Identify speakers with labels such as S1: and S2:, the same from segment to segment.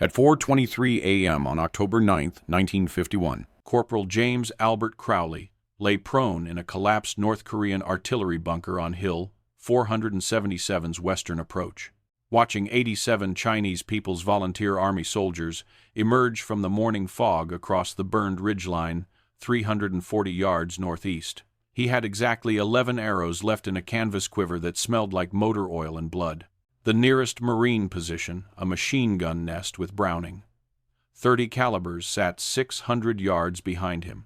S1: At 4:23 a.m. on October 9, 1951, Corporal James Albert Crowley lay prone in a collapsed North Korean artillery bunker on Hill 477's western approach, watching 87 Chinese People's Volunteer Army soldiers emerge from the morning fog across the burned ridgeline 340 yards northeast. He had exactly 11 arrows left in a canvas quiver that smelled like motor oil and blood. The nearest Marine position, a machine gun nest with Browning .30 calibers, sat 600 yards behind him,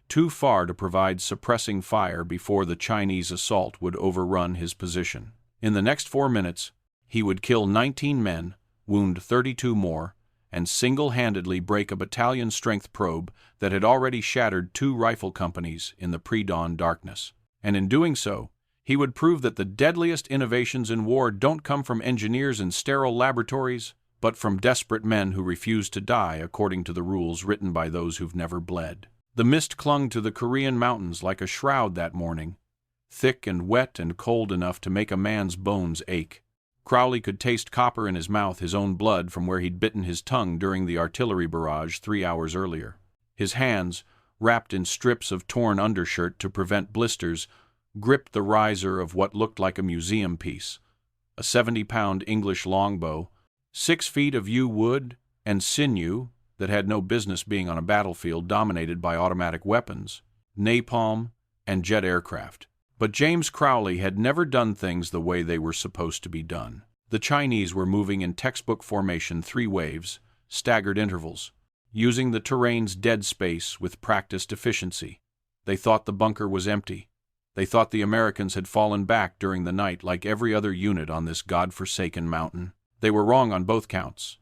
S1: too far to provide suppressing fire before the Chinese assault would overrun his position. In the next 4 minutes, he would kill 19 men, wound 32 more, and single-handedly break a battalion-strength probe that had already shattered 2 rifle companies in the pre-dawn darkness. And in doing so, he would prove that the deadliest innovations in war don't come from engineers in sterile laboratories, but from desperate men who refuse to die according to the rules written by those who've never bled. The mist clung to the Korean mountains like a shroud that morning, thick and wet and cold enough to make a man's bones ache. Crowley could taste copper in his mouth, his own blood from where he'd bitten his tongue during the artillery barrage 3 hours earlier. His hands, wrapped in strips of torn undershirt to prevent blisters, gripped the riser of what looked like a museum piece, a 70-pound English longbow, 6 feet of yew wood and sinew that had no business being on a battlefield dominated by automatic weapons, napalm, and jet aircraft. But James Crowley had never done things the way they were supposed to be done. The Chinese were moving in textbook formation 3 waves, staggered intervals, using the terrain's dead space with practiced efficiency. They thought the bunker was empty. They thought the Americans had fallen back during the night like every other unit on this God-forsaken mountain. They were wrong on both counts,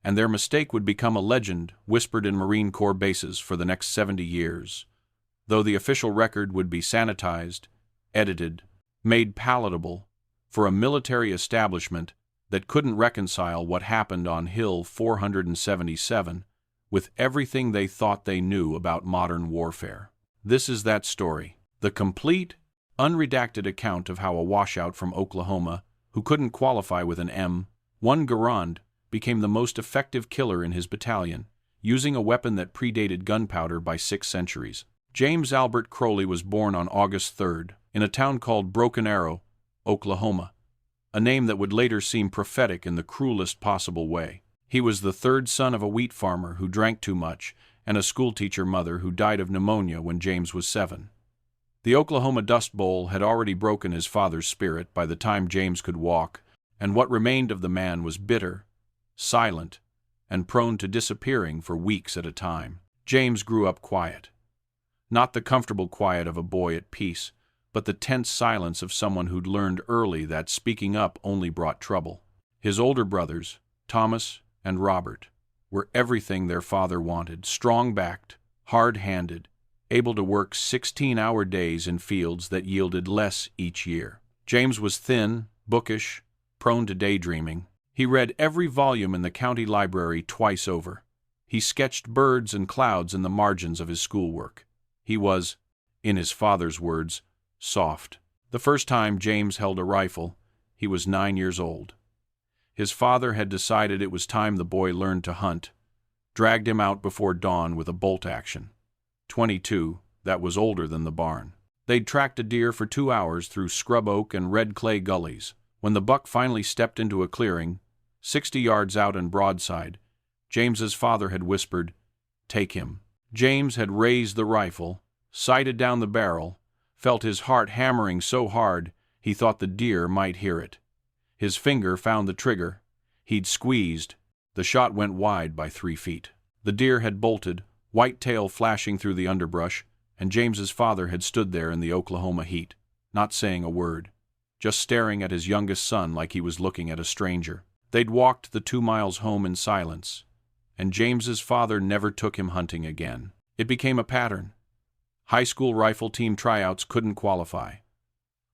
S1: and their mistake would become a legend whispered in Marine Corps bases for the next 70 years, though the official record would be sanitized, edited, made palatable for a military establishment that couldn't reconcile what happened on Hill 477 with everything they thought they knew about modern warfare. This is that story. The complete, unredacted account of how a washout from Oklahoma, who couldn't qualify with an M1 Garand, became the most effective killer in his battalion, using a weapon that predated gunpowder by 6 centuries. James Albert Crowley was born on August 3rd in a town called Broken Arrow, Oklahoma, a name that would later seem prophetic in the cruelest possible way. He was the 3rd son of a wheat farmer who drank too much and a schoolteacher mother who died of pneumonia when James was 7. The Oklahoma Dust Bowl had already broken his father's spirit by the time James could walk, and what remained of the man was bitter, silent, and prone to disappearing for weeks at a time. James grew up quiet. Not the comfortable quiet of a boy at peace, but the tense silence of someone who'd learned early that speaking up only brought trouble. His older brothers, Thomas and Robert, were everything their father wanted: strong-backed, hard-handed, able to work 16-hour days in fields that yielded less each year. James was thin, bookish, prone to daydreaming. He read every volume in the county library twice over. He sketched birds and clouds in the margins of his schoolwork. He was, in his father's words, soft. The first time James held a rifle, he was 9 years old. His father had decided it was time the boy learned to hunt, dragged him out before dawn with a bolt action. 22, that was older than the barn. They'd tracked a deer for 2 hours through scrub oak and red clay gullies. When the buck finally stepped into a clearing, 60 yards out and broadside, James's father had whispered, "Take him." James had raised the rifle, sighted down the barrel, felt his heart hammering so hard he thought the deer might hear it. His finger found the trigger. He'd squeezed. The shot went wide by 3 feet. The deer had bolted, white tail flashing through the underbrush, and James's father had stood there in the Oklahoma heat, not saying a word, just staring at his youngest son like he was looking at a stranger. They'd walked the 2 miles home in silence, and James's father never took him hunting again. It became a pattern. High school rifle team tryouts couldn't qualify.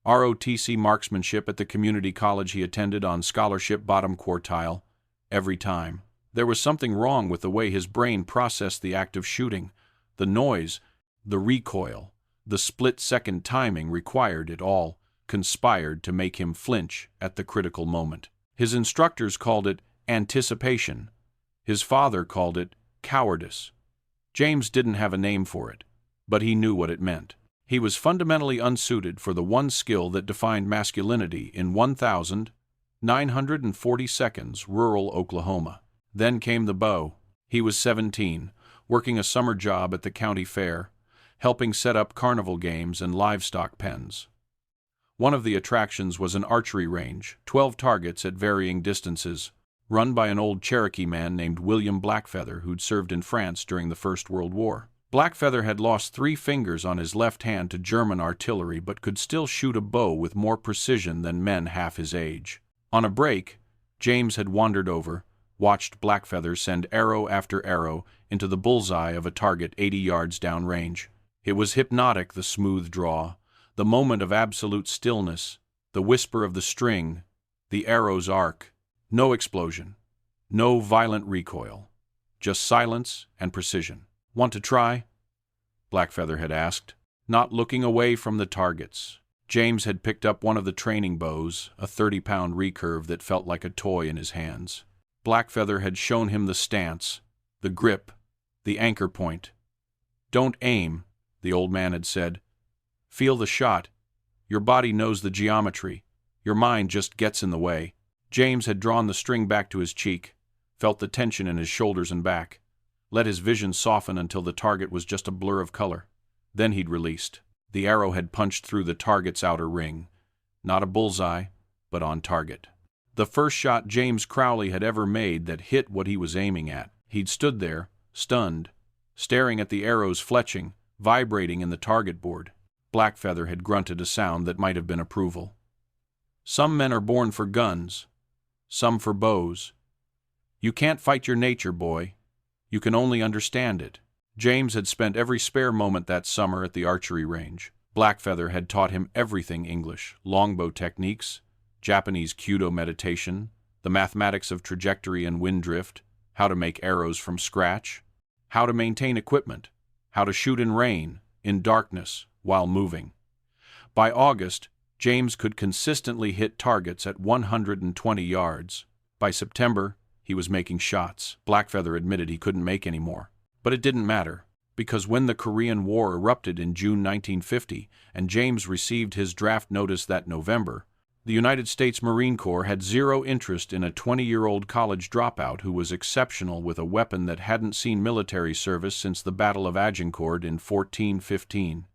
S1: ROTC marksmanship at the community college he attended on scholarship bottom quartile, every time. There was something wrong with the way his brain processed the act of shooting. The noise, the recoil, the split-second timing required it all conspired to make him flinch at the critical moment. His instructors called it anticipation, His father called it cowardice. James didn't have a name for it, but he knew what it meant. He was fundamentally unsuited for the one skill that defined masculinity in 1,940 seconds rural Oklahoma. Then came the bow. He was 17, working a summer job at the county fair, helping set up carnival games and livestock pens. One of the attractions was an archery range, 12 targets at varying distances, run by an old Cherokee man named William Blackfeather who'd served in France during the First World War. Blackfeather had lost 3 fingers on his left hand to German artillery but could still shoot a bow with more precision than men half his age. On a break, James had wandered over, watched Blackfeather send arrow after arrow into the bullseye of a target 80 yards downrange. It was hypnotic, the smooth draw, the moment of absolute stillness, the whisper of the string, the arrow's arc. No explosion, no violent recoil, just silence and precision. "Want to try?" Blackfeather had asked, not looking away from the targets. James had picked up one of the training bows, a 30-pound recurve that felt like a toy in his hands. Blackfeather had shown him the stance, the grip, the anchor point. "Don't aim," the old man had said. "Feel the shot. Your body knows the geometry. Your mind just gets in the way." James had drawn the string back to his cheek, felt the tension in his shoulders and back, let his vision soften until the target was just a blur of color. Then he'd released. The arrow had punched through the target's outer ring. Not a bullseye, but on target. The first shot James Crowley had ever made that hit what he was aiming at. He'd stood there, stunned, staring at the arrows fletching, vibrating in the target board. Blackfeather had grunted a sound that might have been approval. "Some men are born for guns, some for bows. You can't fight your nature, boy. You can only understand it." James had spent every spare moment that summer at the archery range. Blackfeather had taught him everything English: longbow techniques, Japanese Kyudo meditation, the mathematics of trajectory and wind drift, how to make arrows from scratch, how to maintain equipment, how to shoot in rain, in darkness, while moving. By August, James could consistently hit targets at 120 yards. By September, he was making shots. Blackfeather admitted he couldn't make any more. But it didn't matter, because when the Korean War erupted in June 1950 and James received his draft notice that November, the United States Marine Corps had zero interest in a 20-year-old college dropout who was exceptional with a weapon that hadn't seen military service since the Battle of Agincourt in 1415.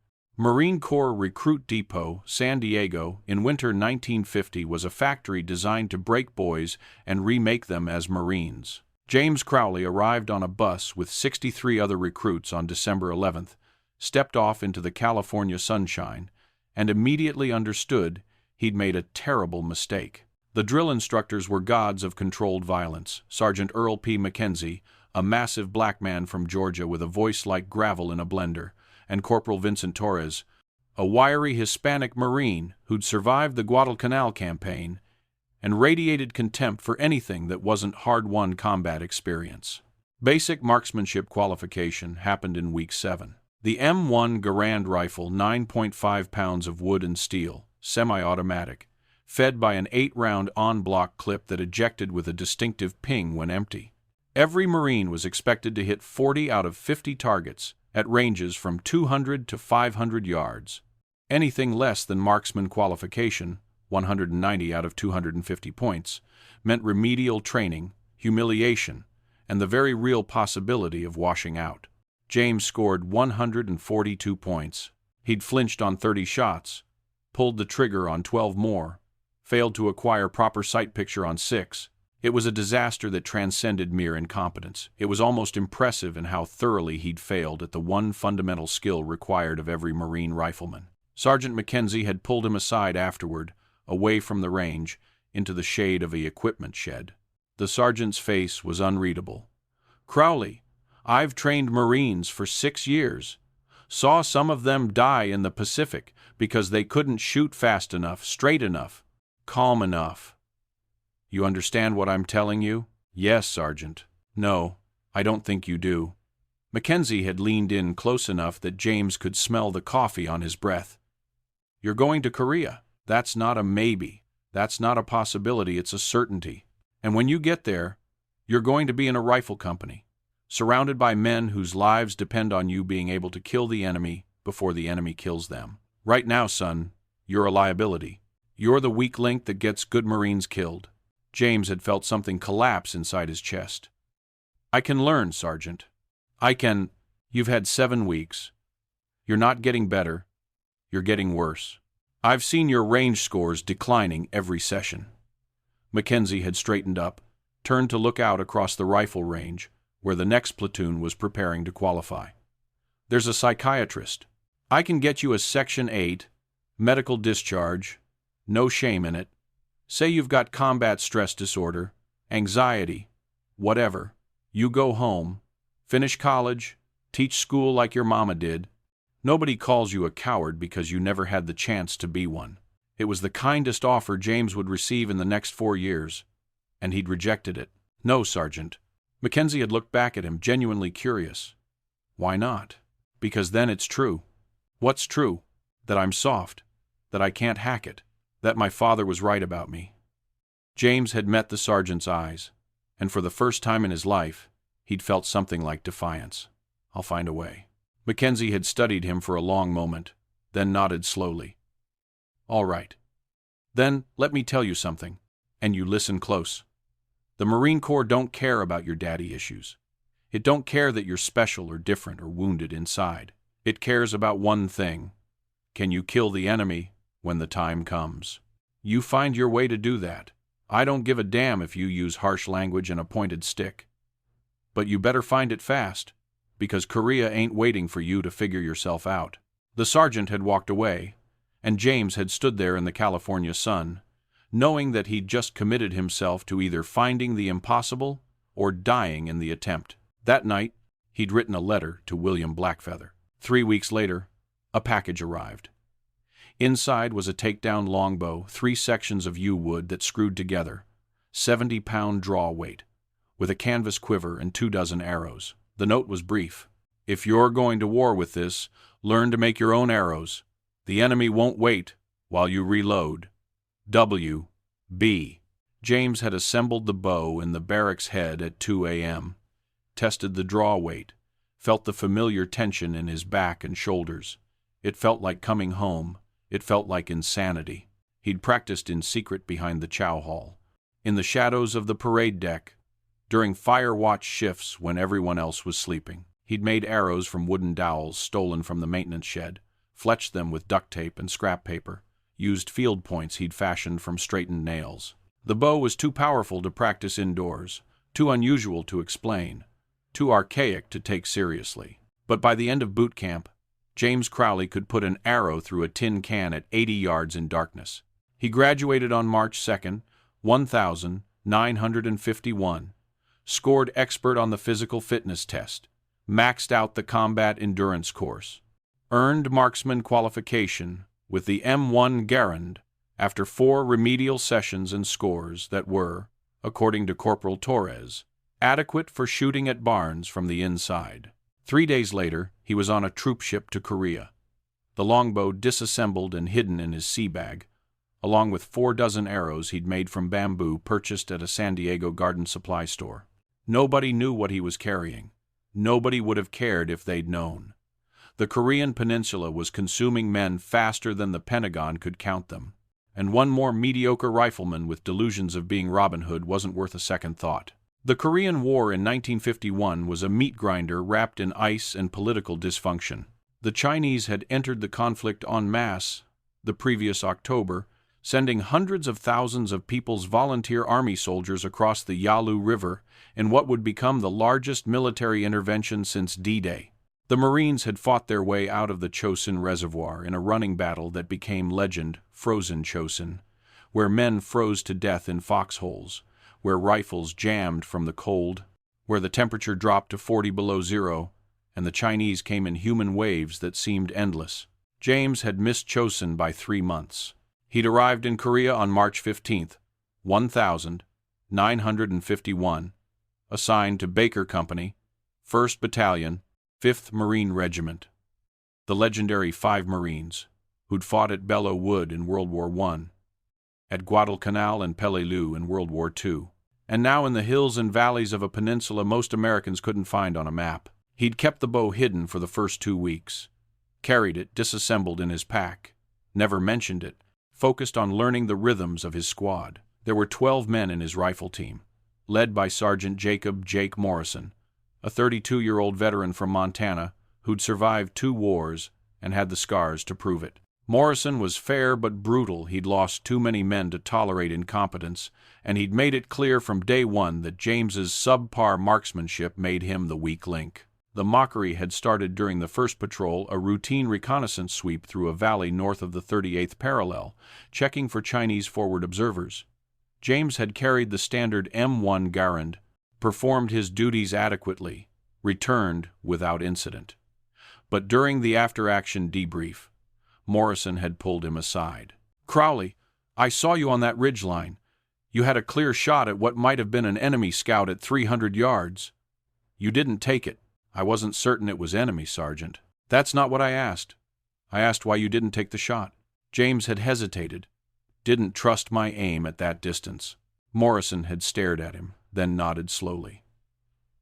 S1: Marine Corps Recruit Depot, San Diego, in winter 1950 was a factory designed to break boys and remake them as Marines. James Crowley arrived on a bus with 63 other recruits on December 11th, stepped off into the California sunshine, and immediately understood he'd made a terrible mistake. The drill instructors were gods of controlled violence: Sergeant Earl P. McKenzie, a massive black man from Georgia with a voice like gravel in a blender, and Corporal Vincent Torres, a wiry Hispanic Marine who'd survived the Guadalcanal campaign and radiated contempt for anything that wasn't hard-won combat experience. Basic marksmanship qualification happened in Week 7. The M1 Garand rifle, 9.5 pounds of wood and steel, semi-automatic, fed by an 8-round on-block clip that ejected with a distinctive ping when empty. Every Marine was expected to hit 40 out of 50 targets at ranges from 200 to 500 yards. Anything less than marksman qualification, 190 out of 250 points, meant remedial training, humiliation, and the very real possibility of washing out. James scored 142 points. He'd flinched on 30 shots, pulled the trigger on 12 more, failed to acquire proper sight picture on 6. It was a disaster that transcended mere incompetence. It was almost impressive in how thoroughly he'd failed at the one fundamental skill required of every Marine rifleman. Sergeant McKenzie had pulled him aside afterward, away from the range, into the shade of the equipment shed. The sergeant's face was unreadable. "Crowley, I've trained Marines for 6 years. Saw some of them die in the Pacific because they couldn't shoot fast enough, straight enough, calm enough. You understand what I'm telling you?" "Yes, Sergeant." "No, I don't think you do." Mackenzie had leaned in close enough that James could smell the coffee on his breath. "You're going to Korea. That's not a maybe. That's not a possibility, it's a certainty. And when you get there, You're going to be in a rifle company, surrounded by men whose lives depend on you being able to kill the enemy before the enemy kills them. Right now, son, you're a liability. You're the weak link that gets good Marines killed." James had felt something collapse inside his chest. "I can learn, Sergeant. I can—" "You've had 7 weeks. You're not getting better. You're getting worse. I've seen your range scores declining every session." Mackenzie had straightened up, turned to look out across the rifle range, where the next platoon was preparing to qualify. "There's a psychiatrist. I can get you a Section 8, medical discharge, no shame in it. Say you've got combat stress disorder, anxiety, whatever. You go home, finish college, teach school like your mama did. Nobody calls you a coward because you never had the chance to be one." It was the kindest offer James would receive in the next 4 years, and he'd rejected it. "No, Sergeant." Mackenzie had looked back at him, genuinely curious. "Why not?" "Because then it's true." "What's true?" "That I'm soft, that I can't hack it, that my father was right about me." James had met the sergeant's eyes, and for the first time in his life, he'd felt something like defiance. "I'll find a way." Mackenzie had studied him for a long moment, then nodded slowly. "All right. Then let me tell you something, and you listen close. The Marine Corps don't care about your daddy issues. It don't care that you're special or different or wounded inside. It cares about one thing. Can you kill the enemy when the time comes? You find your way to do that. I don't give a damn if you use harsh language and a pointed stick. But you better find it fast, because Korea ain't waiting for you to figure yourself out." The sergeant had walked away, and James had stood there in the California sun, knowing that he'd just committed himself to either finding the impossible or dying in the attempt. That night, he'd written a letter to William Blackfeather. 3 weeks later, a package arrived. Inside was a takedown longbow, 3 sections of yew wood that screwed together, 70-pound draw weight, with a canvas quiver and 24 arrows. The note was brief. "If you're going to war with this, learn to make your own arrows. The enemy won't wait while you reload. W.B." James had assembled the bow in the barracks head at 2 a.m., tested the draw weight, felt the familiar tension in his back and shoulders. It felt like coming home. It felt like insanity. He'd practiced in secret behind the chow hall, in the shadows of the parade deck, during fire watch shifts when everyone else was sleeping. He'd made arrows from wooden dowels stolen from the maintenance shed, fletched them with duct tape and scrap paper, used field points he'd fashioned from straightened nails. The bow was too powerful to practice indoors, too unusual to explain, too archaic to take seriously. But by the end of boot camp, James Crowley could put an arrow through a tin can at 80 yards in darkness. He graduated on March 2nd, 1951, scored expert on the physical fitness test, maxed out the combat endurance course, earned marksman qualification with the M1 Garand after 4 remedial sessions and scores that were, according to Corporal Torres, adequate for shooting at barns from the inside. 3 days later, he was on a troop ship to Korea, the longbow disassembled and hidden in his sea bag, along with 24 arrows he'd made from bamboo purchased at a San Diego garden supply store. Nobody knew what he was carrying. Nobody would have cared if they'd known. The Korean peninsula was consuming men faster than the Pentagon could count them, and one more mediocre rifleman with delusions of being Robin Hood wasn't worth a second thought. The Korean War in 1951 was a meat grinder wrapped in ice and political dysfunction. The Chinese had entered the conflict en masse the previous October, sending hundreds of thousands of People's Volunteer Army soldiers across the Yalu River in what would become the largest military intervention since D-Day. The Marines had fought their way out of the Chosin Reservoir in a running battle that became legend, Frozen Chosin, where men froze to death in foxholes, where rifles jammed from the cold, where the temperature dropped to 40 below zero, and the Chinese came in human waves that seemed endless. James had missed Chosin by 3 months. He'd arrived in Korea on March 15th, 1951, assigned to Baker Company, 1st Battalion, 5th Marine Regiment, the legendary 5 Marines, who'd fought at Belleau Wood in World War I, at Guadalcanal and Peleliu in World War II, and now in the hills and valleys of a peninsula most Americans couldn't find on a map. He'd kept the bow hidden for the first 2 weeks, carried it disassembled in his pack, never mentioned it, focused on learning the rhythms of his squad. There were 12 men in his rifle team, led by Sergeant Jacob "Jake" Morrison, a 32-year-old veteran from Montana who'd survived 2 wars and had the scars to prove it. Morrison was fair but brutal. He'd lost too many men to tolerate incompetence, and he'd made it clear from day one that James's subpar marksmanship made him the weak link. The mockery had started during the first patrol, a routine reconnaissance sweep through a valley north of the 38th parallel, checking for Chinese forward observers. James had carried the standard M1 Garand, performed his duties adequately, returned without incident. But during the after-action debrief, Morrison had pulled him aside. "Crowley, I saw you on that ridgeline. You had a clear shot at what might have been an enemy scout at 300 yards. You didn't take it." "I wasn't certain it was enemy, Sergeant." "That's not what I asked. I asked why you didn't take the shot." James had hesitated, didn't trust my aim at that distance. Morrison had stared at him, then nodded slowly.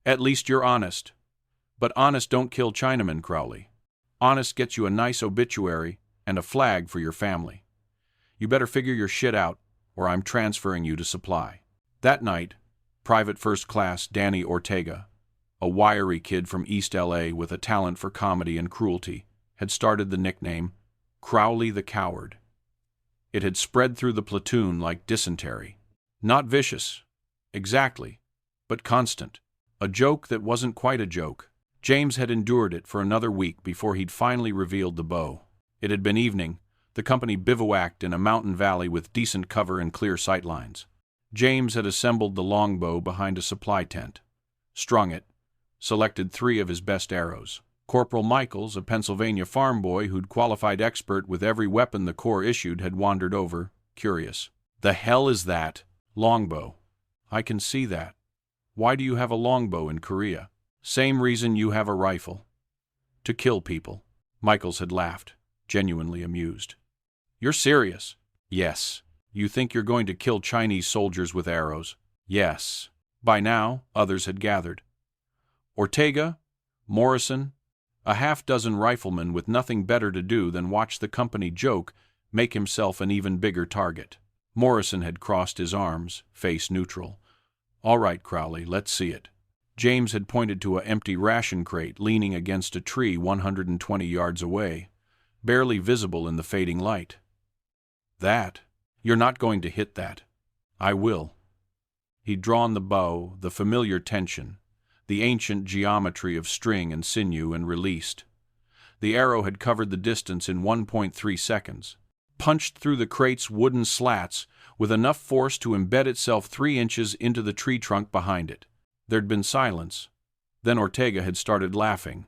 S1: "At least you're honest. But honest don't kill Chinamen, Crowley. Honest gets you a nice obituary and a flag for your family. You better figure your shit out, or I'm transferring you to supply." That night, Private First Class Danny Ortega, a wiry kid from East LA with a talent for comedy and cruelty, had started the nickname Crowley the Coward. It had spread through the platoon like dysentery. Not vicious, exactly, but constant. A joke that wasn't quite a joke. James had endured it for another week before he'd finally revealed the bow. It had been evening. The company bivouacked in a mountain valley with decent cover and clear sightlines. James had assembled the longbow behind a supply tent, strung it, selected 3 of his best arrows. Corporal Michaels, a Pennsylvania farm boy who'd qualified expert with every weapon the Corps issued, had wandered over, curious. "The hell is that?" "Longbow." "I can see that. Why do you have a longbow in Korea?" "Same reason you have a rifle. To kill people." Michaels had laughed, genuinely amused. "You're serious?" "Yes." "You think you're going to kill Chinese soldiers with arrows?" "Yes." By now, others had gathered. Ortega, Morrison, a half-dozen riflemen with nothing better to do than watch the company joke make himself an even bigger target. Morrison had crossed his arms, face neutral. "All right, Crowley, let's see it." James had pointed to an empty ration crate leaning against a tree 120 yards away, barely visible in the fading light. "That? You're not going to hit that." "I will." He'd drawn the bow, the familiar tension, the ancient geometry of string and sinew, and released. The arrow had covered the distance in 1.3 seconds, punched through the crate's wooden slats with enough force to embed itself 3 inches into the tree trunk behind it. There'd been silence. Then Ortega had started laughing.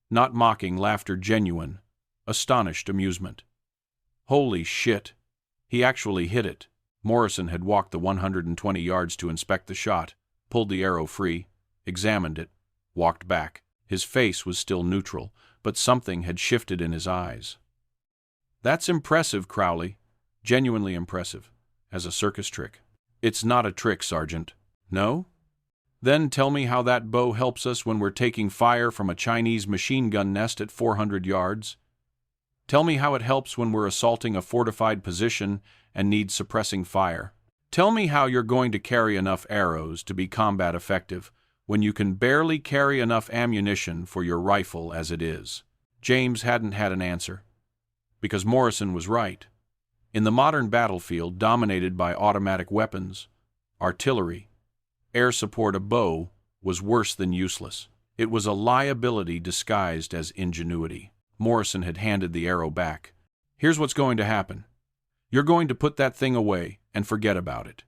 S1: Not mocking laughter, genuine, astonished amusement. "Holy shit! He actually hit it." Morrison had walked the 120 yards to inspect the shot, pulled the arrow free, examined it, walked back. His face was still neutral, but something had shifted in his eyes. "That's impressive, Crowley. Genuinely impressive. As a circus trick." "It's not a trick, Sergeant." "No? Then tell me how that bow helps us when we're taking fire from a Chinese machine gun nest at 400 yards. Tell me how it helps when we're assaulting a fortified position and need suppressing fire. Tell me how you're going to carry enough arrows to be combat effective when you can barely carry enough ammunition for your rifle as it is." James hadn't had an answer, because Morrison was right. In the modern battlefield dominated by automatic weapons, artillery, air support, a bow was worse than useless. It was a liability disguised as ingenuity. Morrison had handed the arrow back. "Here's what's going to happen. You're going to put that thing away and forget about it.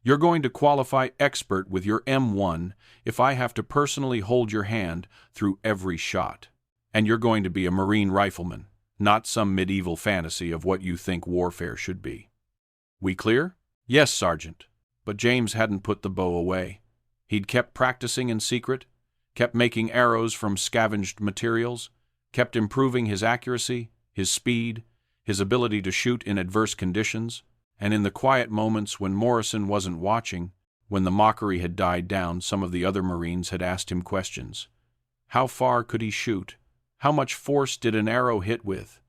S1: You're going to qualify expert with your M1 if I have to personally hold your hand through every shot. And you're going to be a Marine rifleman, not some medieval fantasy of what you think warfare should be. We clear?" "Yes, Sergeant." But James hadn't put the bow away. He'd kept practicing in secret, kept making arrows from scavenged materials, kept improving his accuracy, his speed, his ability to shoot in adverse conditions, and in the quiet moments when Morrison wasn't watching, When the mockery had died down, some of the other Marines had asked him questions. How far could he shoot? How much force did an arrow hit with?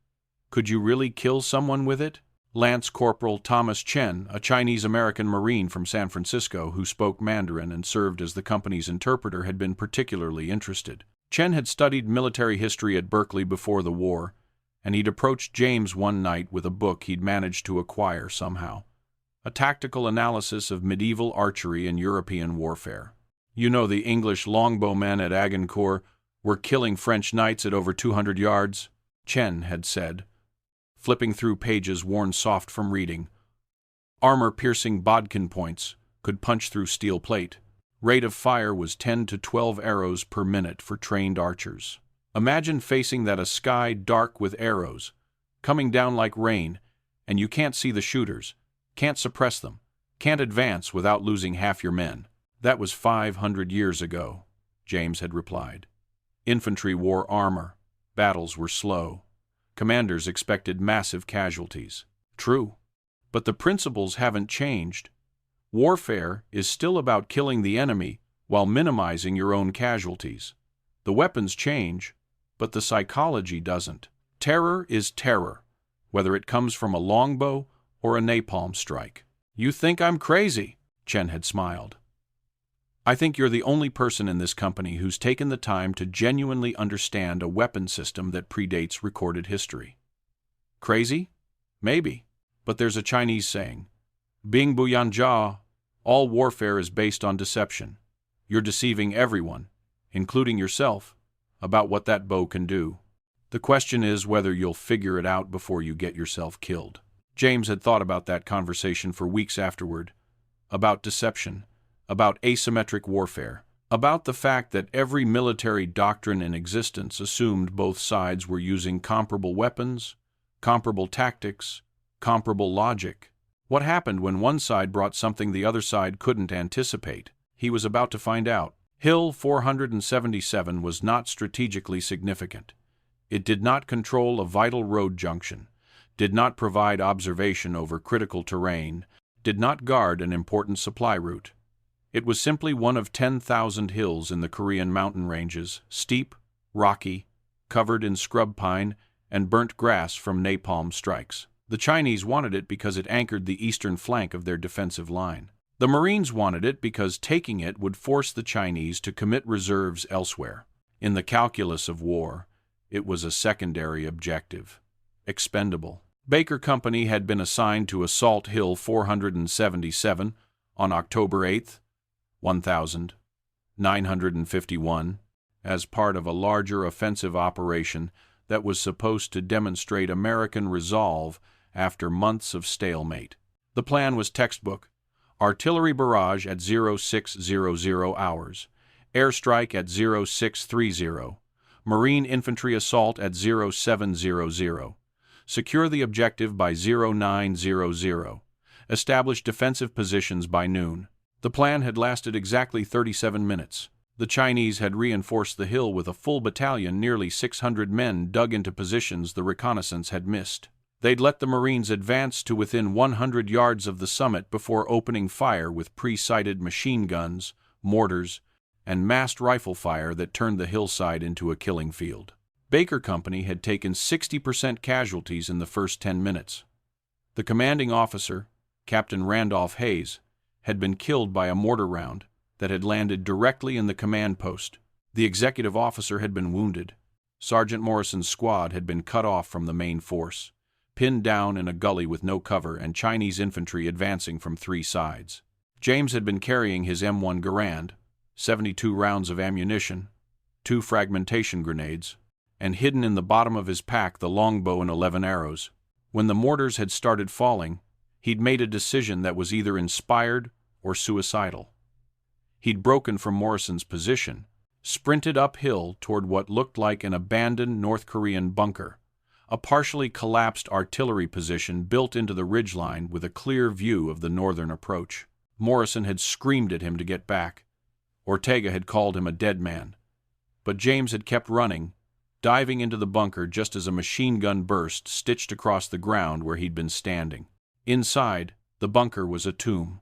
S1: Could you really kill someone with it? Lance Corporal Thomas Chen, a Chinese-American Marine from San Francisco who spoke Mandarin and served as the company's interpreter, had been particularly interested. Chen had studied military history at Berkeley before the war, and he'd approached James one night with a book he'd managed to acquire somehow. A tactical analysis of medieval archery and European warfare. You know, the English longbowmen at Agincourt were killing French knights at over 200 yards, Chen had said, flipping through pages worn soft from reading. Armor-piercing bodkin points could punch through steel plate. Rate of fire was 10 to 12 arrows per minute for trained archers. Imagine facing that, a sky dark with arrows, coming down like rain, and you can't see the shooters, can't suppress them, can't advance without losing half your men. That was 500 years ago, James had replied. Infantry wore armor. Battles were slow. Commanders expected massive casualties. True, but the principles haven't changed. Warfare is still about killing the enemy while minimizing your own casualties. The weapons change, but the psychology doesn't. Terror is terror, whether it comes from a longbow or a napalm strike. You think I'm crazy, Chen had smiled. I think you're the only person in this company who's taken the time to genuinely understand a weapon system that predates recorded history. Crazy? Maybe. But there's a Chinese saying, Bing Bu Yan Jia, all warfare is based on deception. You're deceiving everyone, including yourself, about what that bow can do. The question is whether you'll figure it out before you get yourself killed. James had thought about that conversation for weeks afterward, about deception, about asymmetric warfare, about the fact that every military doctrine in existence assumed both sides were using comparable weapons, comparable tactics, comparable logic. What happened when one side brought something the other side couldn't anticipate? He was about to find out. Hill 477 was not strategically significant. It did not control a vital road junction, did not provide observation over critical terrain, did not guard an important supply route. It was simply one of 10,000 hills in the Korean mountain ranges, steep, rocky, covered in scrub pine and burnt grass from napalm strikes. The Chinese wanted it because it anchored the eastern flank of their defensive line. The Marines wanted it because taking it would force the Chinese to commit reserves elsewhere. In the calculus of war, it was a secondary objective. Expendable. Baker Company had been assigned to assault Hill 477 on October 8, 1951, as part of a larger offensive operation that was supposed to demonstrate American resolve after months of stalemate. The plan was textbook: artillery barrage at 0600 hours, airstrike at 0630, Marine infantry assault at 0700, secure the objective by 0900, establish defensive positions by noon. The plan had lasted exactly 37 minutes. The Chinese had reinforced the hill with a full battalion, nearly 600 men dug into positions the reconnaissance had missed. They'd let the Marines advance to within 100 yards of the summit before opening fire with pre-sighted machine guns, mortars, and massed rifle fire that turned the hillside into a killing field. Baker Company had taken 60% casualties in the first 10 minutes. The commanding officer, Captain Randolph Hayes, had been killed by a mortar round that had landed directly in the command post. The executive officer had been wounded. Sergeant Morrison's squad had been cut off from the main force, pinned down in a gully with no cover and Chinese infantry advancing from 3 sides. James had been carrying his M1 Garand, 72 rounds of ammunition, 2 fragmentation grenades, and hidden in the bottom of his pack the longbow and 11 arrows. When the mortars had started falling, he'd made a decision that was either inspired or suicidal. He'd broken from Morrison's position, sprinted uphill toward what looked like an abandoned North Korean bunker, a partially collapsed artillery position built into the ridgeline with a clear view of the northern approach. Morrison had screamed at him to get back. Ortega had called him a dead man. But James had kept running, diving into the bunker just as a machine gun burst stitched across the ground where he'd been standing. Inside, the bunker was a tomb.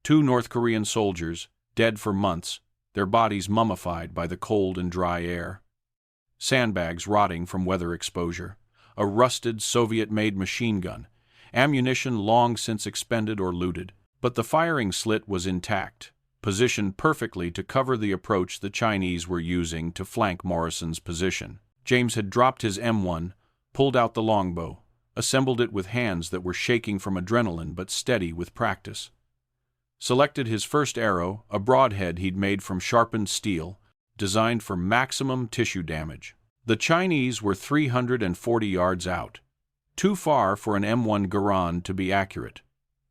S1: 2 North Korean soldiers, dead for months, their bodies mummified by the cold and dry air. Sandbags rotting from weather exposure. A rusted Soviet-made machine gun. Ammunition long since expended or looted. But the firing slit was intact, positioned perfectly to cover the approach the Chinese were using to flank Morrison's position. James had dropped his M1, pulled out the longbow, assembled it with hands that were shaking from adrenaline but steady with practice. Selected his first arrow, a broadhead he'd made from sharpened steel, designed for maximum tissue damage. The Chinese were 340 yards out, too far for an M1 Garand to be accurate,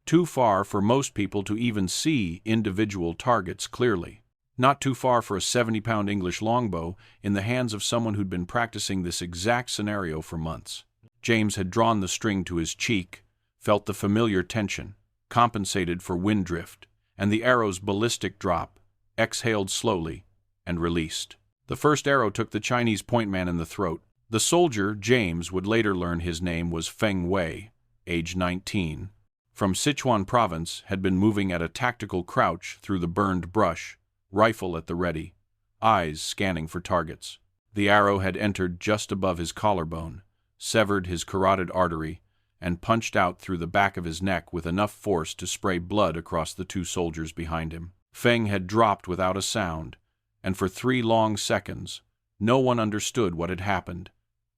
S1: too far for most people to even see individual targets clearly, not too far for a 70-pound English longbow in the hands of someone who'd been practicing this exact scenario for months. James had drawn the string to his cheek, felt the familiar tension, compensated for wind drift, and the arrow's ballistic drop, exhaled slowly, and released. The first arrow took the Chinese point man in the throat. The soldier, James, would later learn his name was Feng Wei, age 19, from Sichuan province, had been moving at a tactical crouch through the burned brush, rifle at the ready, eyes scanning for targets. The arrow had entered just above his collarbone, severed his carotid artery, and punched out through the back of his neck with enough force to spray blood across the 2 soldiers behind him. Feng had dropped without a sound, and for 3 long seconds, no one understood what had happened.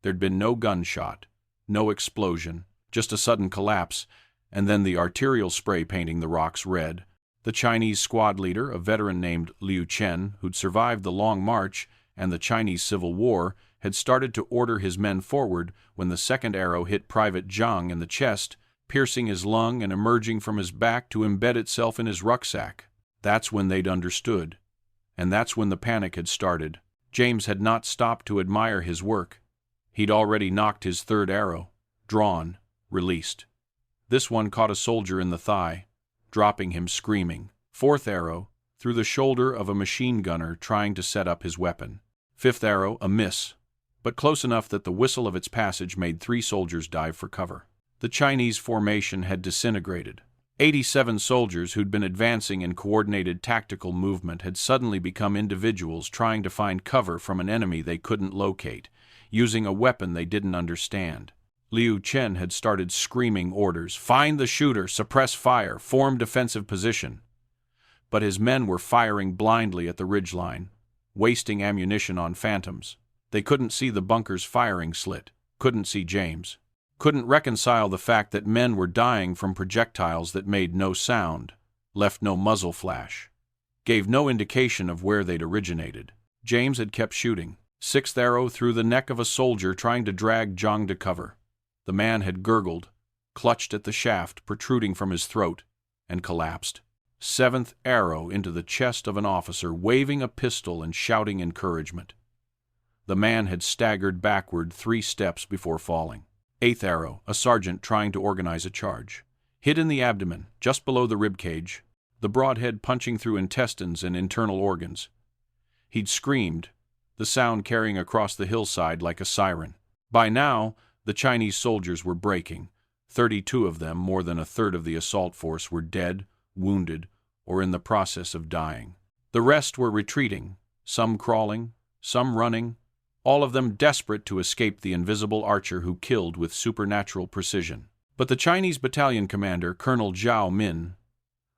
S1: There'd been no gunshot, no explosion, just a sudden collapse, and then the arterial spray painting the rocks red. The Chinese squad leader, a veteran named Liu Chen, who'd survived the Long March and the Chinese Civil War, had started to order his men forward when the second arrow hit Private Zhang in the chest, piercing his lung and emerging from his back to embed itself in his rucksack. That's when they'd understood. And that's when the panic had started. James had not stopped to admire his work. He'd already knocked his third arrow, drawn, released. This one caught a soldier in the thigh, dropping him screaming. Fourth arrow, through the shoulder of a machine gunner trying to set up his weapon. Fifth arrow, a miss, but close enough that the whistle of its passage made 3 soldiers dive for cover. The Chinese formation had disintegrated. 87 soldiers who'd been advancing in coordinated tactical movement had suddenly become individuals trying to find cover from an enemy they couldn't locate, using a weapon they didn't understand. Liu Chen had started screaming orders, "Find the shooter, suppress fire, form defensive position." But his men were firing blindly at the ridgeline, wasting ammunition on phantoms. They couldn't see the bunker's firing slit, couldn't see James, couldn't reconcile the fact that men were dying from projectiles that made no sound, left no muzzle flash, gave no indication of where they'd originated. James had kept shooting. 6th arrow through the neck of a soldier trying to drag Zhang to cover. The man had gurgled, clutched at the shaft protruding from his throat, and collapsed. 7th arrow into the chest of an officer waving a pistol and shouting encouragement. The man had staggered backward 3 steps before falling. 8th arrow, a sergeant trying to organize a charge. Hit in the abdomen, just below the rib cage, the broadhead punching through intestines and internal organs. He'd screamed, the sound carrying across the hillside like a siren. By now, the Chinese soldiers were breaking. 32 of them, more than a third of the assault force, were dead, wounded, or in the process of dying. The rest were retreating, some crawling, some running, all of them desperate to escape the invisible archer who killed with supernatural precision. But the Chinese battalion commander, Colonel Zhao Min,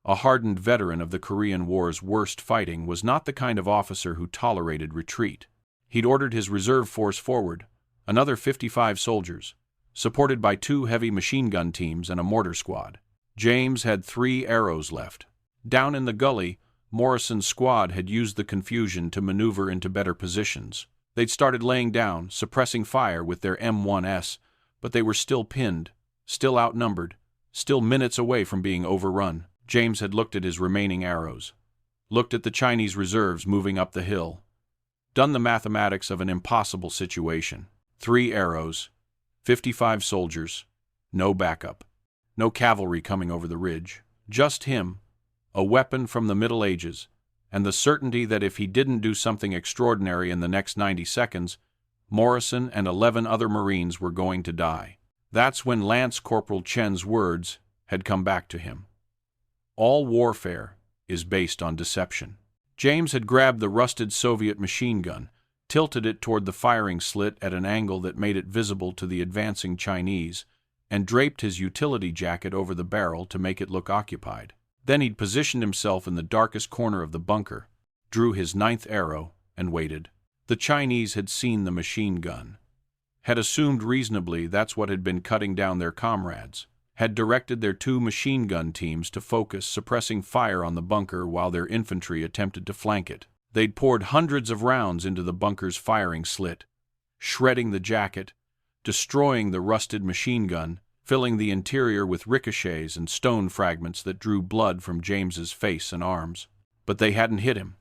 S1: a hardened veteran of the Korean War's worst fighting, was not the kind of officer who tolerated retreat. He'd ordered his reserve force forward, another 55 soldiers, supported by 2 heavy machine gun teams and a mortar squad. James had 3 arrows left. Down in the gully, Morrison's squad had used the confusion to maneuver into better positions. They'd started laying down, suppressing fire with their M1s, but they were still pinned, still outnumbered, still minutes away from being overrun. James had looked at his remaining arrows, looked at the Chinese reserves moving up the hill, done the mathematics of an impossible situation. 3 arrows, 55 soldiers, no backup, no cavalry coming over the ridge, just him, a weapon from the Middle Ages, and the certainty that if he didn't do something extraordinary in the next 90 seconds, Morrison and 11 other Marines were going to die. That's when Lance Corporal Chen's words had come back to him. All warfare is based on deception. James had grabbed the rusted Soviet machine gun, tilted it toward the firing slit at an angle that made it visible to the advancing Chinese, and draped his utility jacket over the barrel to make it look occupied. Then he'd positioned himself in the darkest corner of the bunker, drew his 9th arrow, and waited. The Chinese had seen the machine gun, had assumed reasonably that's what had been cutting down their comrades, had directed their 2 machine gun teams to focus, suppressing fire on the bunker while their infantry attempted to flank it. They'd poured hundreds of rounds into the bunker's firing slit, shredding the jacket, destroying the rusted machine gun, filling the interior with ricochets and stone fragments that drew blood from James's face and arms. But they hadn't hit him,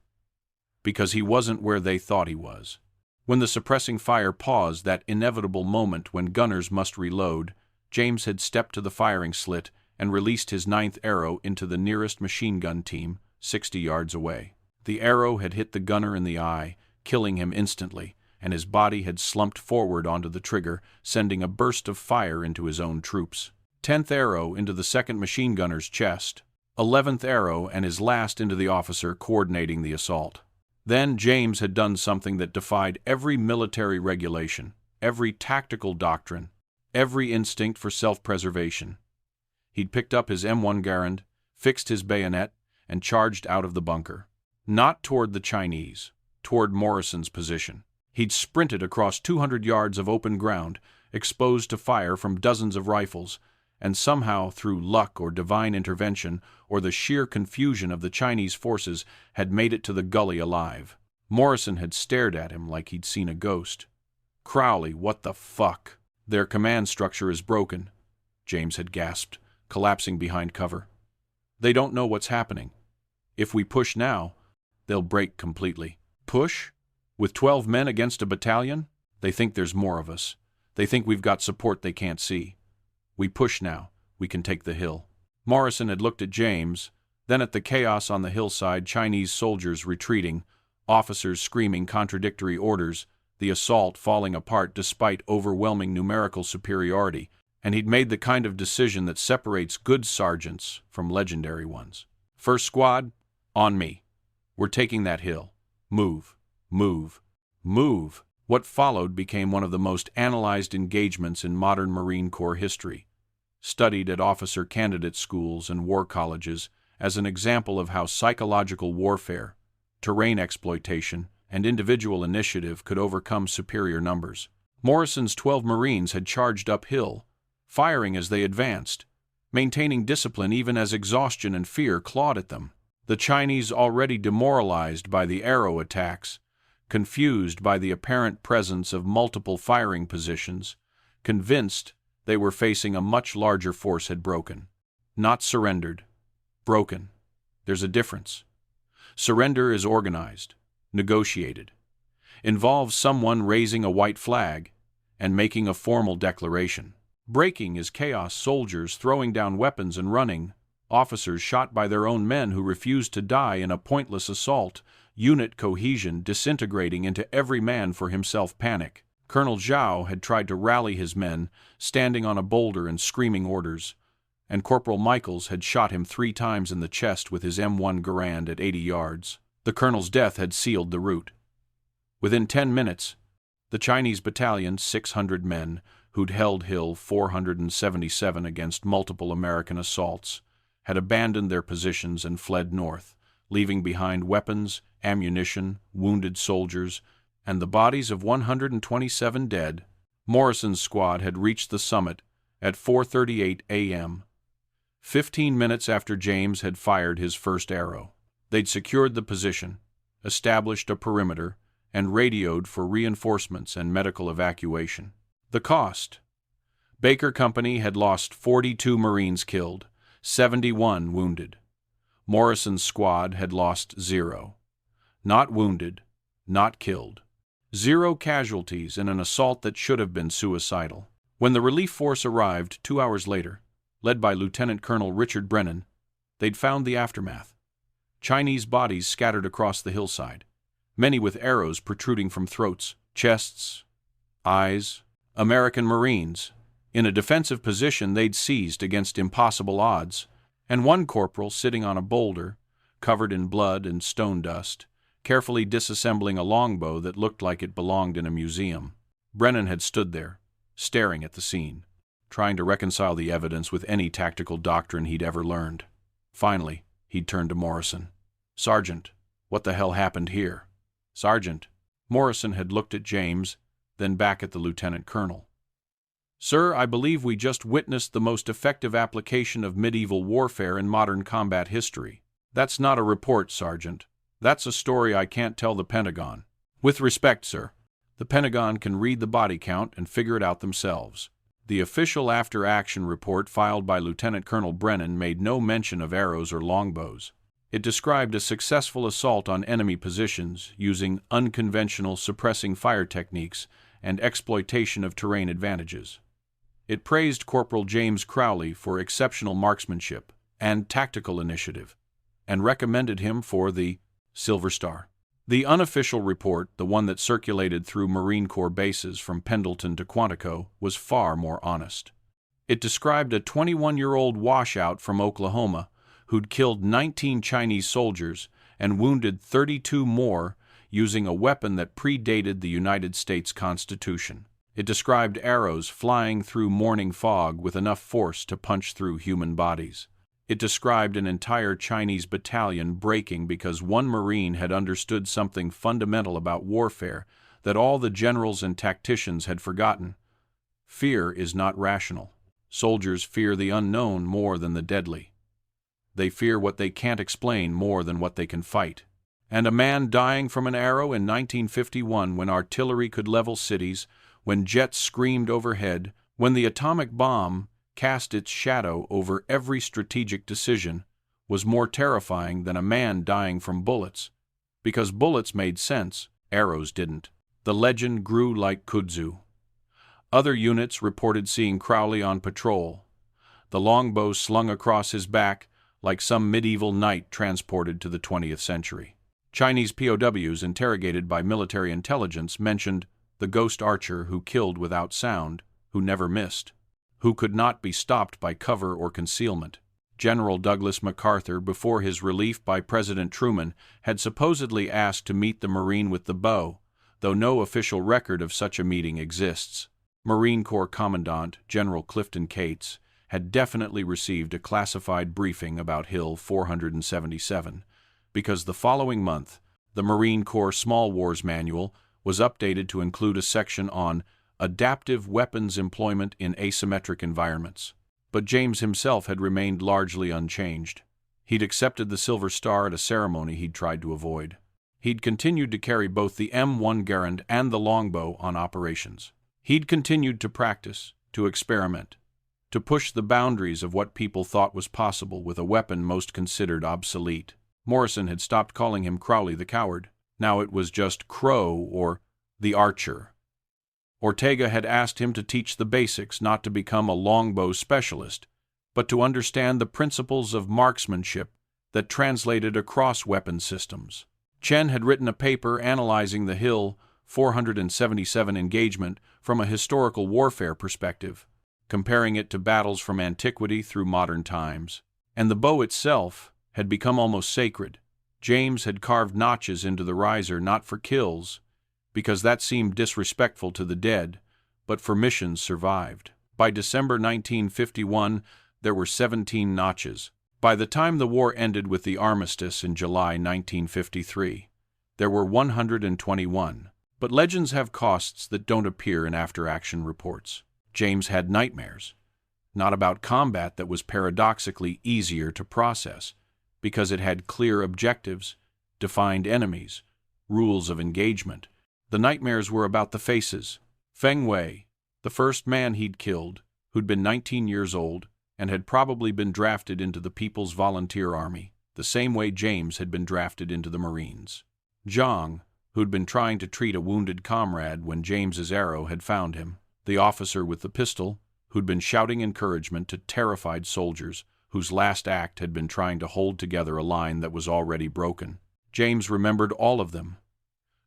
S1: because he wasn't where they thought he was. When the suppressing fire paused, that inevitable moment when gunners must reload, James had stepped to the firing slit and released his 9th arrow into the nearest machine gun team, 60 yards away. The arrow had hit the gunner in the eye, killing him instantly, and his body had slumped forward onto the trigger, sending a burst of fire into his own troops. 10th arrow into the 2nd machine gunner's chest, 11th arrow and his last into the officer coordinating the assault. Then James had done something that defied every military regulation, every tactical doctrine, every instinct for self-preservation. He'd picked up his M1 Garand, fixed his bayonet, and charged out of the bunker. Not toward the Chinese, toward Morrison's position. He'd sprinted across 200 yards of open ground, exposed to fire from dozens of rifles, and somehow, through luck or divine intervention or the sheer confusion of the Chinese forces, had made it to the gully alive. Morrison had stared at him like he'd seen a ghost. "Crowley, what the fuck?" "Their command structure is broken," James had gasped, collapsing behind cover. "They don't know what's happening. If we push now, they'll break completely." "Push? With 12 men against a battalion? They think there's more of us. They think we've got support they can't see. We push now. We can take the hill." Morrison had looked at James, then at the chaos on the hillside, Chinese soldiers retreating, officers screaming contradictory orders, the assault falling apart despite overwhelming numerical superiority, and he'd made the kind of decision that separates good sergeants from legendary ones. "First squad, on me. We're taking that hill. Move, move, move." What followed became one of the most analyzed engagements in modern Marine Corps history, studied at officer candidate schools and war colleges as an example of how psychological warfare, terrain exploitation, and individual initiative could overcome superior numbers. Morrison's 12 Marines had charged uphill, firing as they advanced, maintaining discipline even as exhaustion and fear clawed at them. The Chinese, already demoralized by the arrow attacks, confused by the apparent presence of multiple firing positions, convinced they were facing a much larger force, had broken. Not surrendered. Broken. There's a difference. Surrender is organized, negotiated, involves someone raising a white flag and making a formal declaration. Breaking is chaos, soldiers throwing down weapons and running, officers shot by their own men who refused to die in a pointless assault, unit cohesion disintegrating into every man for himself panic. Colonel Zhao had tried to rally his men, standing on a boulder and screaming orders, and Corporal Michaels had shot him 3 times in the chest with his M1 Garand at 80 yards. The colonel's death had sealed the route. Within 10 minutes, the Chinese battalion, 600 men, who'd held Hill 477 against multiple American assaults, had abandoned their positions and fled north, leaving behind weapons, ammunition, wounded soldiers, and the bodies of 127 dead. Morrison's squad had reached the summit at 4:38 a.m., 15 minutes after James had fired his first arrow. They'd secured the position, established a perimeter, and radioed for reinforcements and medical evacuation. The cost: Baker Company had lost 42 Marines killed, 71 wounded. Morrison's squad had lost 0. Not wounded, not killed. 0 casualties in an assault that should have been suicidal. When the relief force arrived 2 hours later, led by Lieutenant Colonel Richard Brennan, they'd found the aftermath. Chinese bodies scattered across the hillside, many with arrows protruding from throats, chests, eyes. American Marines, in a defensive position they'd seized against impossible odds, and one corporal sitting on a boulder, covered in blood and stone dust, carefully disassembling a longbow that looked like it belonged in a museum. Brennan had stood there, staring at the scene, trying to reconcile the evidence with any tactical doctrine he'd ever learned. Finally, he'd turned to Morrison. "Sergeant, what the hell happened here?" "Sergeant." Morrison had looked at James, then back at the lieutenant colonel. "Sir, I believe we just witnessed the most effective application of medieval warfare in modern combat history." "That's not a report, Sergeant. That's a story I can't tell the Pentagon." "With respect, sir, the Pentagon can read the body count and figure it out themselves." The official after-action report filed by Lieutenant Colonel Brennan made no mention of arrows or longbows. It described a successful assault on enemy positions using unconventional suppressing fire techniques and exploitation of terrain advantages. It praised Corporal James Crowley for exceptional marksmanship and tactical initiative, and recommended him for the Silver Star. The unofficial report, the one that circulated through Marine Corps bases from Pendleton to Quantico, was far more honest. It described a 21-year-old washout from Oklahoma who'd killed 19 Chinese soldiers and wounded 32 more using a weapon that predated the United States Constitution. It described arrows flying through morning fog with enough force to punch through human bodies. It described an entire Chinese battalion breaking because one Marine had understood something fundamental about warfare that all the generals and tacticians had forgotten. Fear is not rational. Soldiers fear the unknown more than the deadly. They fear what they can't explain more than what they can fight. And a man dying from an arrow in 1951, when artillery could level cities, when jets screamed overhead, when the atomic bomb cast its shadow over every strategic decision, was more terrifying than a man dying from bullets, because bullets made sense, arrows didn't. The legend grew like kudzu. Other units reported seeing Crowley on patrol, the longbow slung across his back like some medieval knight transported to the 20th century. Chinese POWs interrogated by military intelligence mentioned the ghost archer who killed without sound, who never missed, who could not be stopped by cover or concealment. General Douglas MacArthur, before his relief by President Truman, had supposedly asked to meet the Marine with the bow, though no official record of such a meeting exists. Marine Corps Commandant General Clifton Cates had definitely received a classified briefing about Hill 477, because the following month, the Marine Corps Small Wars Manual was updated to include a section on adaptive weapons employment in asymmetric environments. But James himself had remained largely unchanged. He'd accepted the Silver Star at a ceremony he'd tried to avoid. He'd continued to carry both the M1 Garand and the longbow on operations. He'd continued to practice, to experiment, to push the boundaries of what people thought was possible with a weapon most considered obsolete. Morrison had stopped calling him Crowley the Coward. Now it was just Crow or the Archer. Ortega had asked him to teach the basics, not to become a longbow specialist, but to understand the principles of marksmanship that translated across weapon systems. Chen had written a paper analyzing the Hill 477 engagement from a historical warfare perspective, comparing it to battles from antiquity through modern times. And the bow itself had become almost sacred. James had carved notches into the riser not for kills, because that seemed disrespectful to the dead, but for missions survived. By December 1951, there were 17 notches. By the time the war ended with the armistice in July 1953, there were 121. But legends have costs that don't appear in after-action reports. James had nightmares, not about combat that was paradoxically easier to process, because it had clear objectives, defined enemies, rules of engagement. The nightmares were about the faces. Feng Wei, the first man he'd killed, who'd been 19 years old and had probably been drafted into the People's Volunteer Army, the same way James had been drafted into the Marines. Zhang, who'd been trying to treat a wounded comrade when James's arrow had found him. The officer with the pistol, who'd been shouting encouragement to terrified soldiers whose last act had been trying to hold together a line that was already broken. James remembered all of them,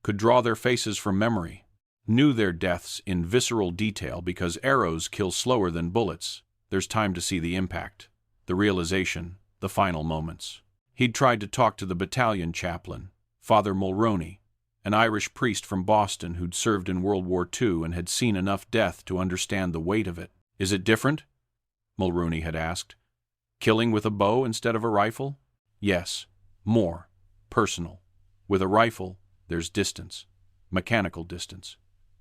S1: could draw their faces from memory, knew their deaths in visceral detail because arrows kill slower than bullets. There's time to see the impact, the realization, the final moments. He'd tried to talk to the battalion chaplain, Father Mulroney, an Irish priest from Boston who'd served in World War II and had seen enough death to understand the weight of it. "Is it different?" Mulroney had asked. "Killing with a bow instead of a rifle?" "Yes. More. Personal. With a rifle, there's distance. Mechanical distance.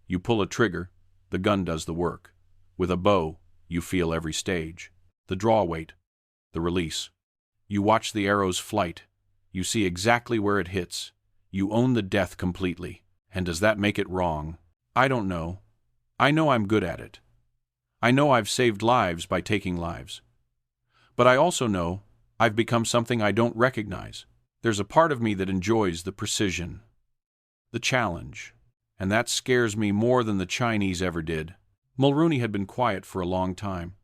S1: You pull a trigger, the gun does the work. With a bow, you feel every stage. The draw weight. The release. You watch the arrow's flight. You see exactly where it hits. You own the death completely. And does that make it wrong? I don't know. I know I'm good at it. I know I've saved lives by taking lives. But I also know I've become something I don't recognize. There's a part of me that enjoys the precision, the challenge, and that scares me more than the Chinese ever did." Mulroney had been quiet for a long time.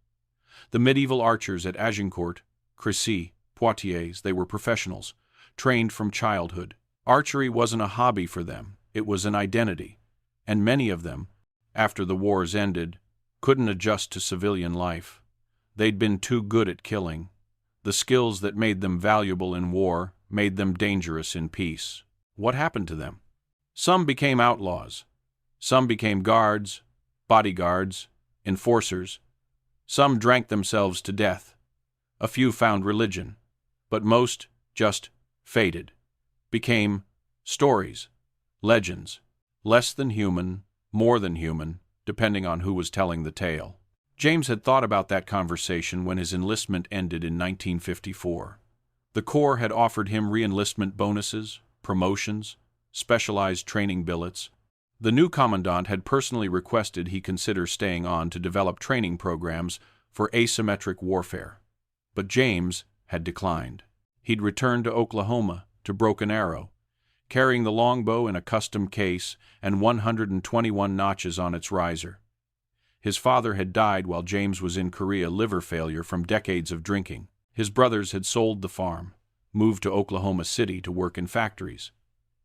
S1: The medieval archers at Agincourt, Crécy, Poitiers, they were professionals, trained from childhood. Archery wasn't a hobby for them, it was an identity, and many of them, after the wars ended, couldn't adjust to civilian life. They'd been too good at killing. The skills that made them valuable in war made them dangerous in peace. What happened to them? Some became outlaws. Some became guards, bodyguards, enforcers. Some drank themselves to death. A few found religion, but most just faded, became stories, legends, less than human, more than human, depending on who was telling the tale. James had thought about that conversation when his enlistment ended in 1954. The Corps had offered him re-enlistment bonuses, promotions, specialized training billets. The new commandant had personally requested he consider staying on to develop training programs for asymmetric warfare. But James had declined. He'd returned to Oklahoma, to Broken Arrow, carrying the longbow in a custom case and 121 notches on its riser. His father had died while James was in Korea, liver failure from decades of drinking. His brothers had sold the farm, moved to Oklahoma City to work in factories.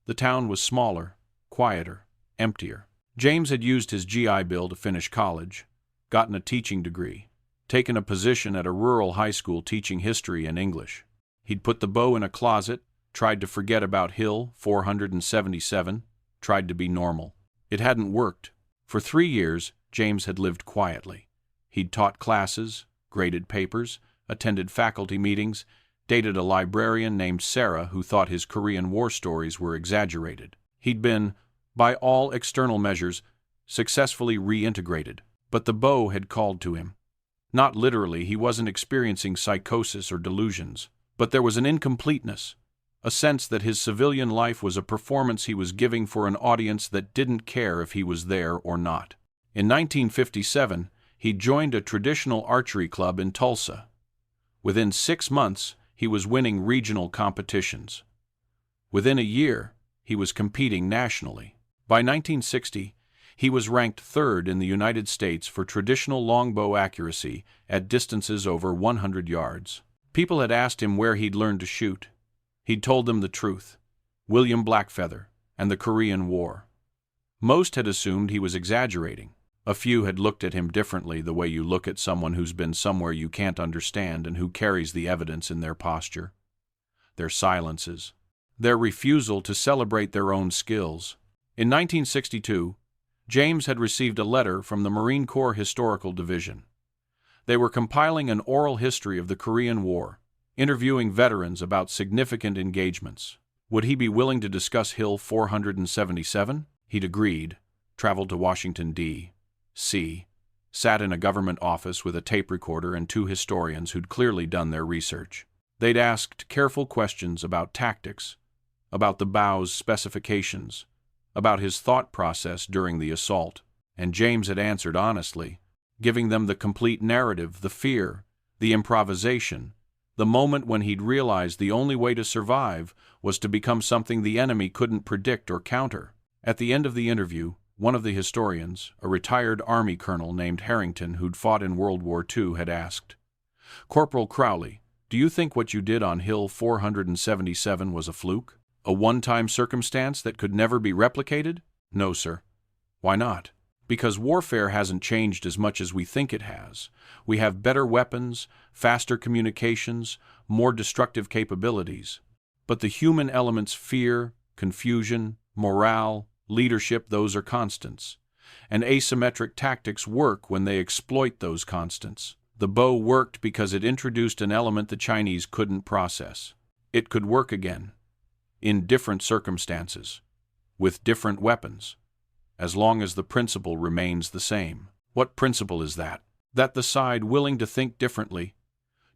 S1: The town was smaller, quieter, emptier. James had used his GI Bill to finish college, gotten a teaching degree, taken a position at a rural high school teaching history and English. He'd put the bow in a closet, tried to forget about Hill 477, tried to be normal. It hadn't worked. For 3 years, James had lived quietly. He'd taught classes, graded papers, attended faculty meetings, dated a librarian named Sarah who thought his Korean War stories were exaggerated. He'd been, by all external measures, successfully reintegrated. But the bow had called to him. Not literally, he wasn't experiencing psychosis or delusions, but there was an incompleteness, a sense that his civilian life was a performance he was giving for an audience that didn't care if he was there or not. In 1957, he joined a traditional archery club in Tulsa. Within 6 months, he was winning regional competitions. Within a year, he was competing nationally. By 1960, he was ranked 3rd in the United States for traditional longbow accuracy at distances over 100 yards. People had asked him where he'd learned to shoot. He'd told them the truth: William Blackfeather and the Korean War. Most had assumed he was exaggerating. A few had looked at him differently, the way you look at someone who's been somewhere you can't understand and who carries the evidence in their posture, their silences, their refusal to celebrate their own skills. In 1962, James had received a letter from the Marine Corps Historical Division. They were compiling an oral history of the Korean War, interviewing veterans about significant engagements. Would he be willing to discuss Hill 477? He'd agreed, traveled to Washington, D.C., sat in a government office with a tape recorder and 2 historians who'd clearly done their research. They'd asked careful questions about tactics, about the bow's specifications, about his thought process during the assault, and James had answered honestly, giving them the complete narrative, the fear, the improvisation, the moment when he'd realized the only way to survive was to become something the enemy couldn't predict or counter. At the end of the interview, one of the historians, a retired Army colonel named Harrington who'd fought in World War II, had asked, "Corporal Crowley, do you think what you did on Hill 477 was a fluke? A one-time circumstance that could never be replicated?" "No, sir." "Why not?" "Because warfare hasn't changed as much as we think it has. We have better weapons, faster communications, more destructive capabilities. But the human elements, fear, confusion, morale, leadership, those are constants. And asymmetric tactics work when they exploit those constants. The bow worked because it introduced an element the Chinese couldn't process. It could work again, in different circumstances, with different weapons, as long as the principle remains the same. What principle is that? That the side willing to think differently,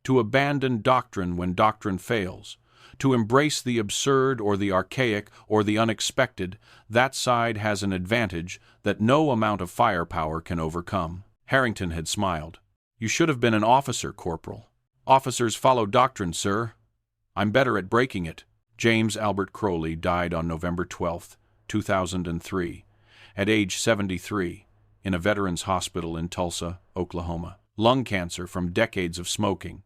S1: to abandon doctrine when doctrine fails, to embrace the absurd or the archaic or the unexpected, that side has an advantage that no amount of firepower can overcome. Harrington had smiled. You should have been an officer, Corporal. Officers follow doctrine, sir. I'm better at breaking it. James Albert Crowley died on November 12, 2003, at age 73, in a veterans hospital in Tulsa, Oklahoma. Lung cancer from decades of smoking,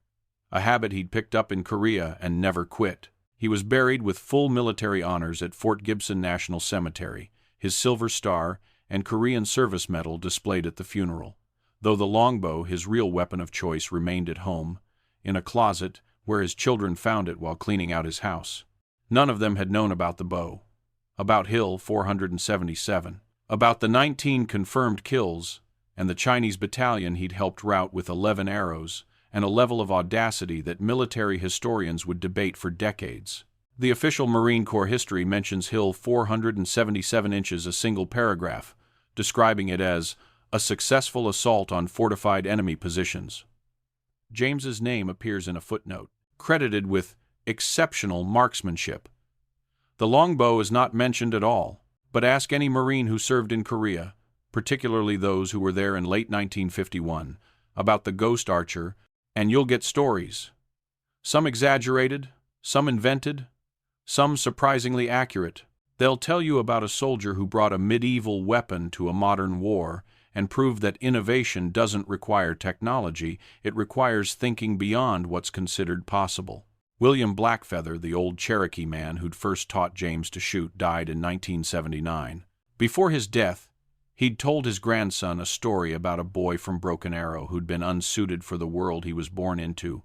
S1: a habit he'd picked up in Korea and never quit. He was buried with full military honors at Fort Gibson National Cemetery, his Silver Star and Korean Service Medal displayed at the funeral, though the longbow, his real weapon of choice, remained at home, in a closet where his children found it while cleaning out his house. None of them had known about the bow, about Hill 477, about the 19 confirmed kills, and the Chinese battalion he'd helped rout with 11 arrows, and a level of audacity that military historians would debate for decades. The official Marine Corps history mentions Hill 477 inches, a single paragraph, describing it as a successful assault on fortified enemy positions. James's name appears in a footnote, credited with exceptional marksmanship. The longbow is not mentioned at all, but ask any Marine who served in Korea, particularly those who were there in late 1951, about the ghost archer, and you'll get stories. Some exaggerated, some invented, some surprisingly accurate. They'll tell you about a soldier who brought a medieval weapon to a modern war and proved that innovation doesn't require technology, it requires thinking beyond what's considered possible. William Blackfeather, the old Cherokee man who'd first taught James to shoot, died in 1979. Before his death, he'd told his grandson a story about a boy from Broken Arrow who'd been unsuited for the world he was born into,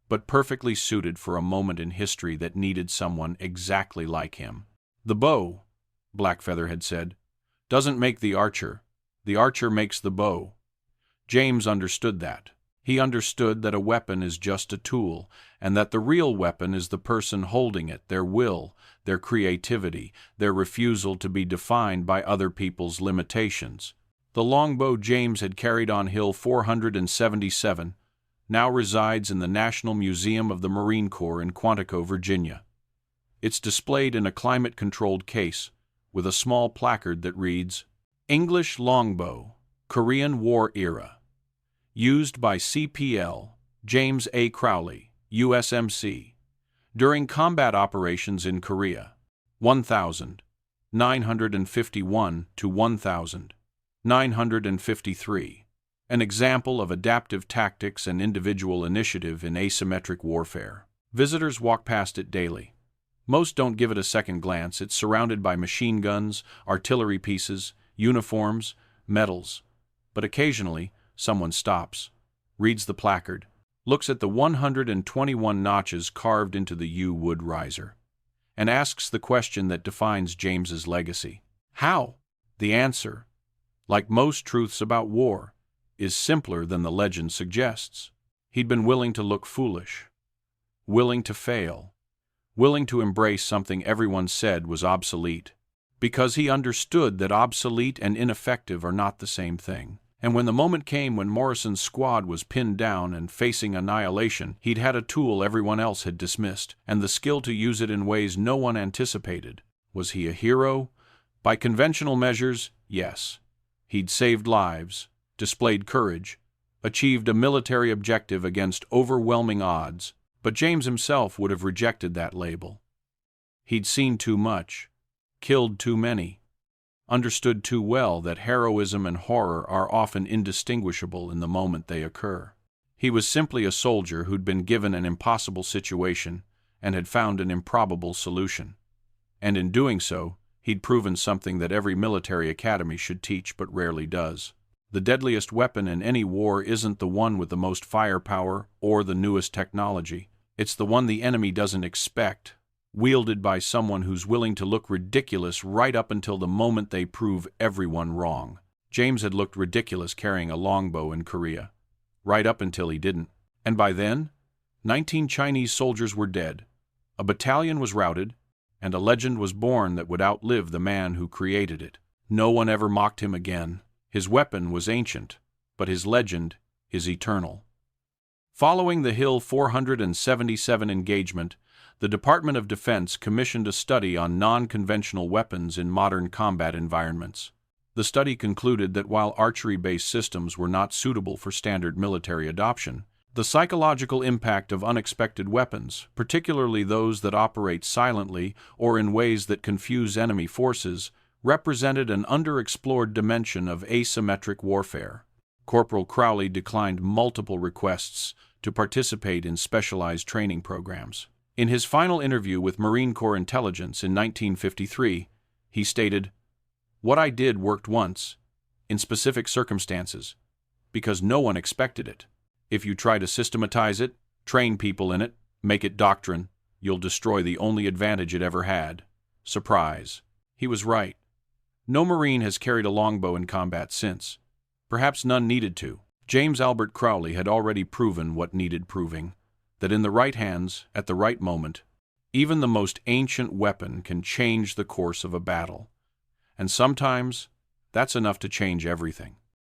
S1: but perfectly suited for a moment in history that needed someone exactly like him. The bow, Blackfeather had said, doesn't make the archer makes the bow. James understood that. He understood that a weapon is just a tool, and that the real weapon is the person holding it, their will, their creativity, their refusal to be defined by other people's limitations. The longbow James had carried on Hill 477 now resides in the National Museum of the Marine Corps in Quantico, Virginia. It's displayed in a climate-controlled case with a small placard that reads, English Longbow, Korean War Era. Used by CPL, James A. Crowley, USMC, during combat operations in Korea, 1951 to 1953. An example of adaptive tactics and individual initiative in asymmetric warfare. Visitors walk past it daily. Most don't give it a second glance. It's surrounded by machine guns, artillery pieces, uniforms, medals. But occasionally, someone stops, reads the placard, looks at the 121 notches carved into the U wood riser, and asks the question that defines James's legacy. How? The answer, like most truths about war, is simpler than the legend suggests. He'd been willing to look foolish, willing to fail, willing to embrace something everyone said was obsolete, because he understood that obsolete and ineffective are not the same thing. And when the moment came when Morrison's squad was pinned down and facing annihilation, he'd had a tool everyone else had dismissed, and the skill to use it in ways no one anticipated. Was he a hero? By conventional measures, yes. He'd saved lives, displayed courage, achieved a military objective against overwhelming odds, but James himself would have rejected that label. He'd seen too much, killed too many, understood too well that heroism and horror are often indistinguishable in the moment they occur. He was simply a soldier who'd been given an impossible situation and had found an improbable solution. And in doing so, he'd proven something that every military academy should teach but rarely does. The deadliest weapon in any war isn't the one with the most firepower or the newest technology. It's the one the enemy doesn't expect, wielded by someone who's willing to look ridiculous right up until the moment they prove everyone wrong. James had looked ridiculous carrying a longbow in Korea, right up until he didn't. And by then, 19 Chinese soldiers were dead, a battalion was routed, and a legend was born that would outlive the man who created it. No one ever mocked him again. His weapon was ancient, but his legend is eternal. Following the Hill 477 engagement, the Department of Defense commissioned a study on non-conventional weapons in modern combat environments. The study concluded that while archery-based systems were not suitable for standard military adoption, the psychological impact of unexpected weapons, particularly those that operate silently or in ways that confuse enemy forces, represented an underexplored dimension of asymmetric warfare. Corporal Crowley declined multiple requests to participate in specialized training programs. In his final interview with Marine Corps Intelligence in 1953, he stated, "What I did worked once, in specific circumstances, because no one expected it. If you try to systematize it, train people in it, make it doctrine, you'll destroy the only advantage it ever had: surprise." He was right. No Marine has carried a longbow in combat since. Perhaps none needed to. James Albert Crowley had already proven what needed proving, that in the right hands, at the right moment, even the most ancient weapon can change the course of a battle. And sometimes, that's enough to change everything.